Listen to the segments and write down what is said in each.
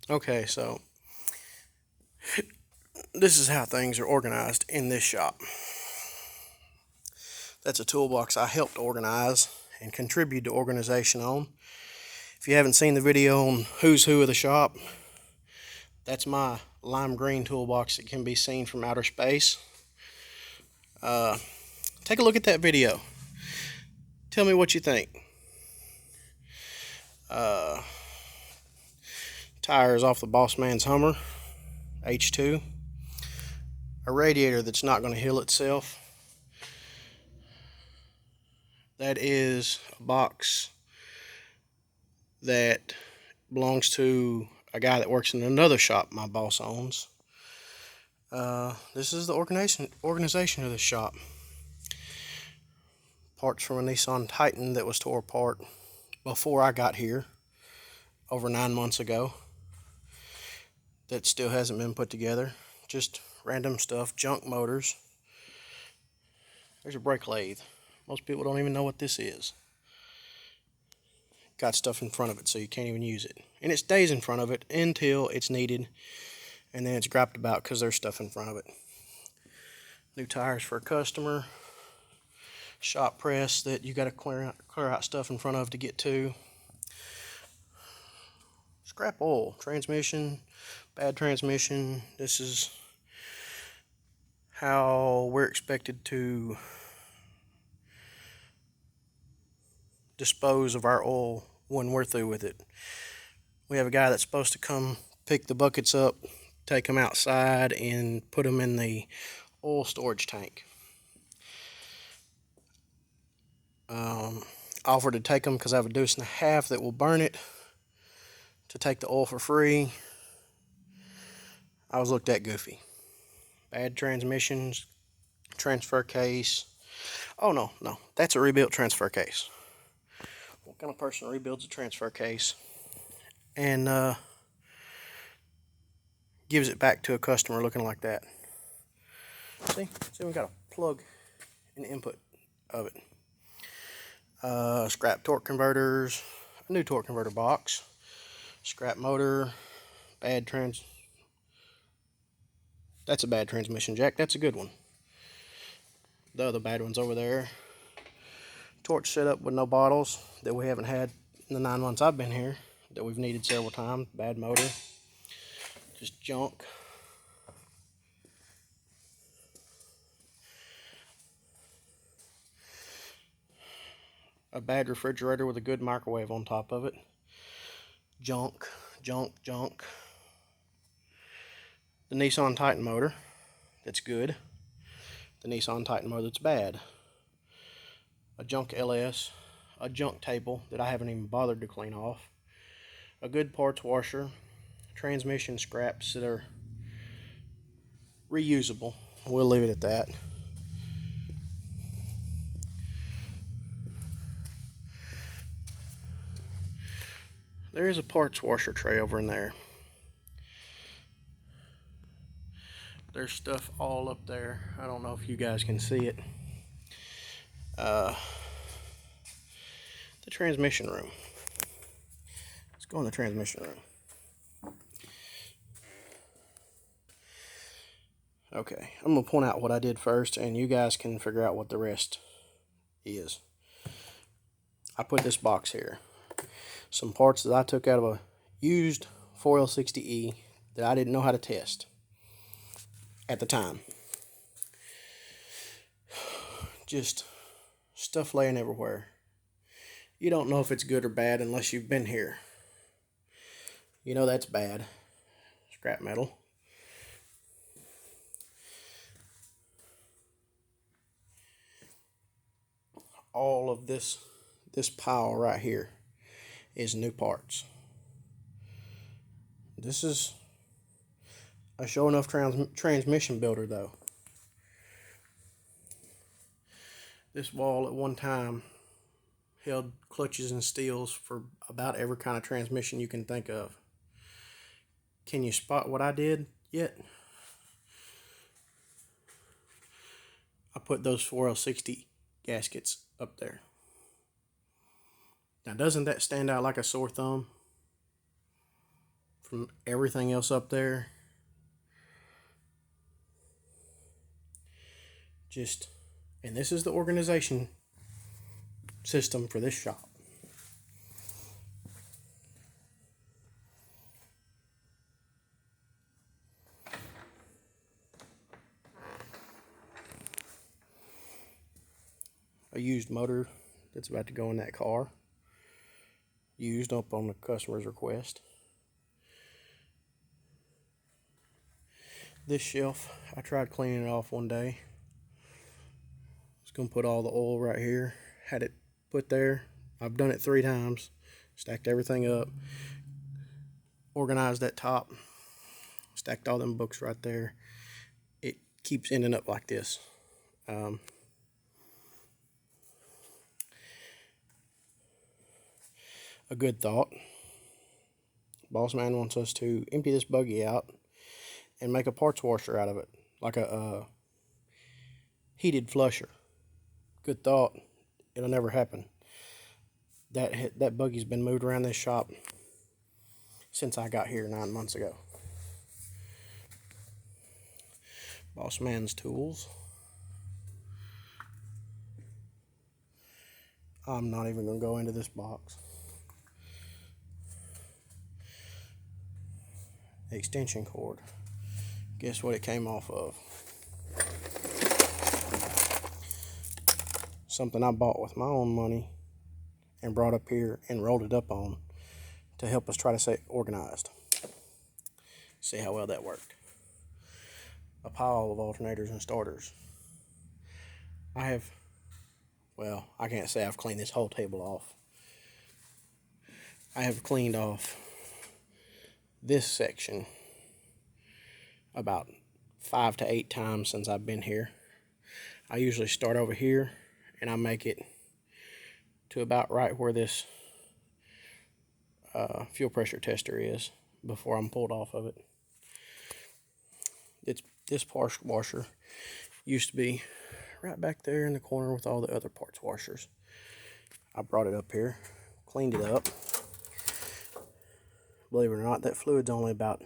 Okay, so this is how things are organized in this shop. That's a toolbox I helped organize and contribute to organization on. If you haven't seen the video on Who's Who of the shop, that's my lime green toolbox that can be seen from outer space. Uh, Take a look at that video. Tell me what you think. Uh, Tires off the Boss Man's Hummer H2. A radiator that's not going to heal itself. That is a box that belongs to a guy that works in another shop my boss owns. This is the organization of the shop. Parts from a Nissan Titan that was tore apart before I got here over 9 months ago that still hasn't been put together. Just random stuff, junk motors. There's a brake lathe. Most people don't even know what this is. Got stuff in front of it so you can't even use it. And it stays in front of it until it's needed, and then it's grabbed about because there's stuff in front of it. New tires for a customer. Shop press that you got to clear out stuff in front of to get to. Scrap oil, transmission, bad transmission. This is how we're expected to dispose of our oil when we're through with it. We have a guy that's supposed to come pick the buckets up, take them outside, and put them in the oil storage tank. I offered to take them because I have a deuce and a half that will burn it to take the oil for free. I was looked at goofy. Bad transmissions, transfer case. Oh, no, that's a rebuilt transfer case. What kind of person rebuilds a transfer case and gives it back to a customer looking like that? See, we got a plug and input of it. Scrap torque converters, a new torque converter box, scrap motor, that's a bad transmission jack. That's a good one. The other bad one's over there. Torch setup with no bottles that we haven't had in the 9 months I've been here, that we've needed several times. Bad motor. Just junk. A bad refrigerator with a good microwave on top of it. Junk. The Nissan Titan motor, that's good. The Nissan Titan motor that's bad. A junk LS. A junk table that I haven't even bothered to clean off. A good parts washer. Transmission scraps that are reusable. We'll leave it at that. There is a parts washer tray over in there. There's stuff all up there. I don't know if you guys can see it. The transmission room. Let's go in the transmission room. Okay, I'm going to point out what I did first, and you guys can figure out what the rest is. I put this box here. Some parts that I took out of a used 4L60E that I didn't know how to test at the time. Just stuff laying everywhere. You don't know if it's good or bad unless you've been here. You know that's bad. Scrap metal. All of this pile right here is new parts. This is a show enough transmission builder though. This wall at one time held clutches and steels for about every kind of transmission you can think of. Can you spot what I did yet? I put those 4L60 gaskets up there. Now, doesn't that stand out like a sore thumb? from everything else up there. And this is the organization system for this shop. A used motor that's about to go in that car, used up on the customer's request. This shelf, I tried cleaning it off one day. I was going to put all the oil right here, had it put there. I've done it 3 times, stacked everything up, organized that top, stacked all them books right there. It keeps ending up like this. A good thought. Boss man wants us to empty this buggy out and make a parts washer out of it, like a heated flusher. Good thought. It'll never happen. That buggy's been moved around this shop since I got here 9 months ago. Boss man's tools. I'm not even going to go into this box. The extension cord. Guess what it came off of? Something I bought with my own money and brought up here and rolled it up on to help us try to stay organized. See how well that worked. A pile of alternators and starters. I can't say I've cleaned this whole table off. I have cleaned off this section about 5 to 8 times since I've been here. I usually start over here and I make it to about right where this fuel pressure tester is before I'm pulled off of it. This parts washer used to be right back there in the corner with all the other parts washers. I brought it up here, cleaned it up. Believe it or not, that fluid's only about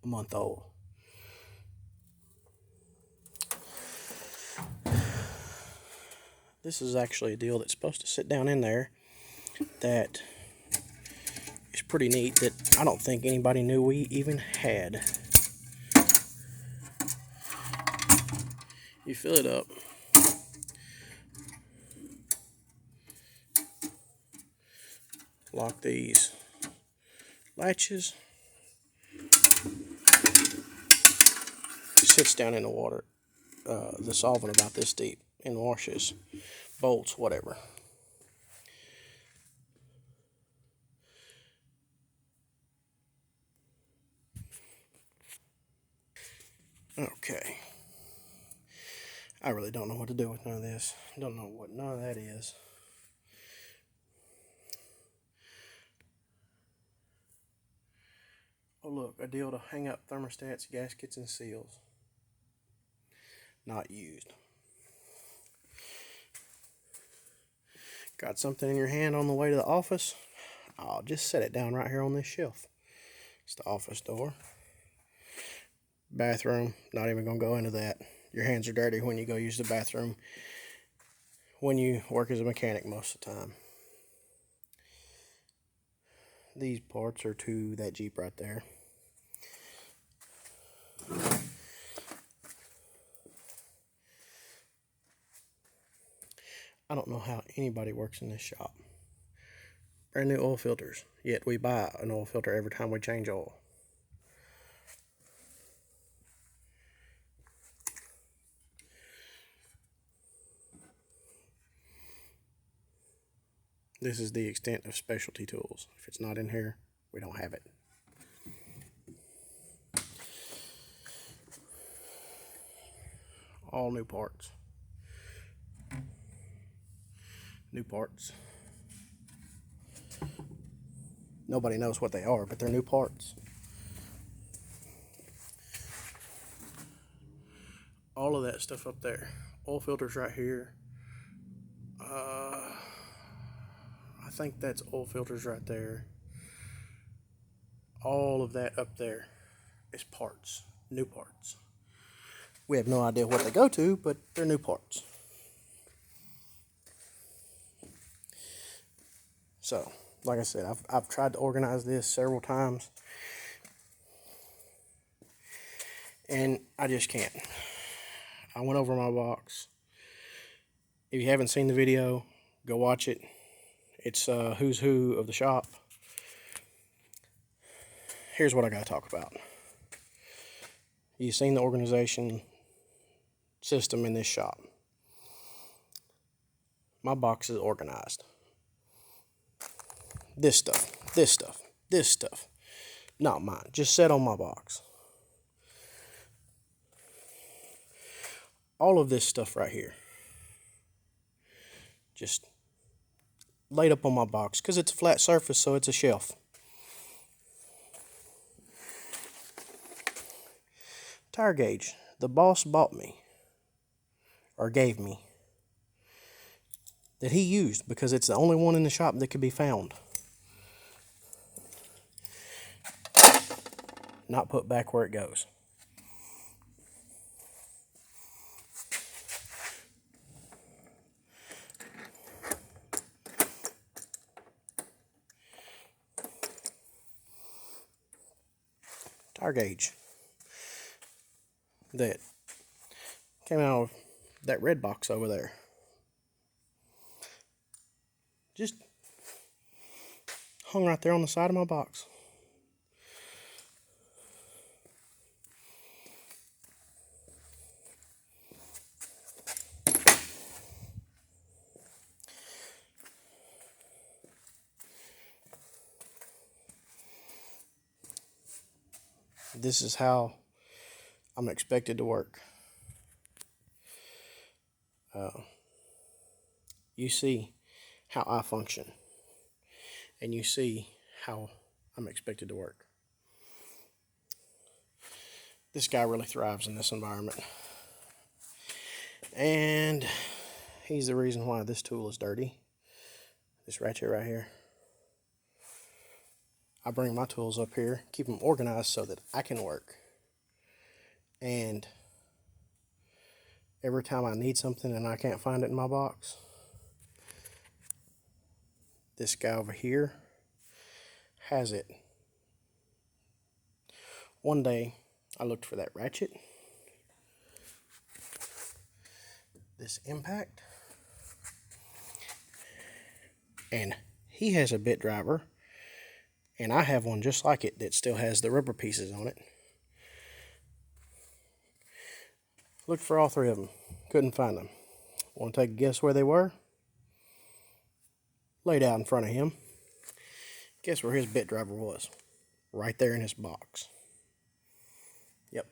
a month old. This is actually a deal that's supposed to sit down in there that is pretty neat, that I don't think anybody knew we even had. You fill it up. Lock these latches. It sits down in the water, the solvent about this deep, and washes bolts, whatever. Okay. I really don't know what to do with none of this. Don't know what none of that is. Oh look, a deal to hang up thermostats, gaskets, and seals. Not used. Got something in your hand on the way to the office? I'll just set it down right here on this shelf. It's the office door. Bathroom, not even going to go into that. Your hands are dirty when you go use the bathroom when you work as a mechanic most of the time. These parts are to that Jeep right there. I don't know how anybody works in this shop. Brand new oil filters, yet we buy an oil filter every time we change oil. This is the extent of specialty tools. If it's not in here, we don't have it. All new parts. New parts. Nobody knows what they are, but they're new parts. All of that stuff up there. Oil filters right here. I think that's oil filters right there. All of that up there is parts, new parts. We have no idea what they go to, but they're new parts. So, like I said, I've tried to organize this several times, and I just can't. I went over my box. If you haven't seen the video, go watch it. It's who's who of the shop. Here's what I got to talk about. You've seen the organization system in this shop. My box is organized. This stuff, this stuff, this stuff. Not mine. Just set on my box. All of this stuff right here. Just laid up on my box because it's a flat surface, so it's a shelf. Tire gauge. The boss bought me, or gave me, that he used because it's the only one in the shop that could be found. Not put back where it goes. Tire gauge that came out of that red box over there. Just hung right there on the side of my box. This is how I'm expected to work. You see how I function, and you see how I'm expected to work. This guy really thrives in this environment, and he's the reason why this tool is dirty. This ratchet right here. I bring my tools up here, keep them organized so that I can work. And every time I need something and I can't find it in my box, this guy over here has it. One day, I looked for that ratchet, this impact, and he has a bit driver, and I have one just like it that still has the rubber pieces on it. Looked for all three of them, couldn't find them. Want to take a guess where they were? Laid out in front of him. Guess where his bit driver was? Right there in his box. Yep.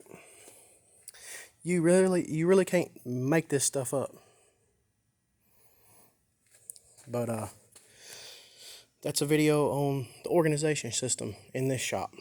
You really can't make this stuff up. But that's a video on the organization system in this shop.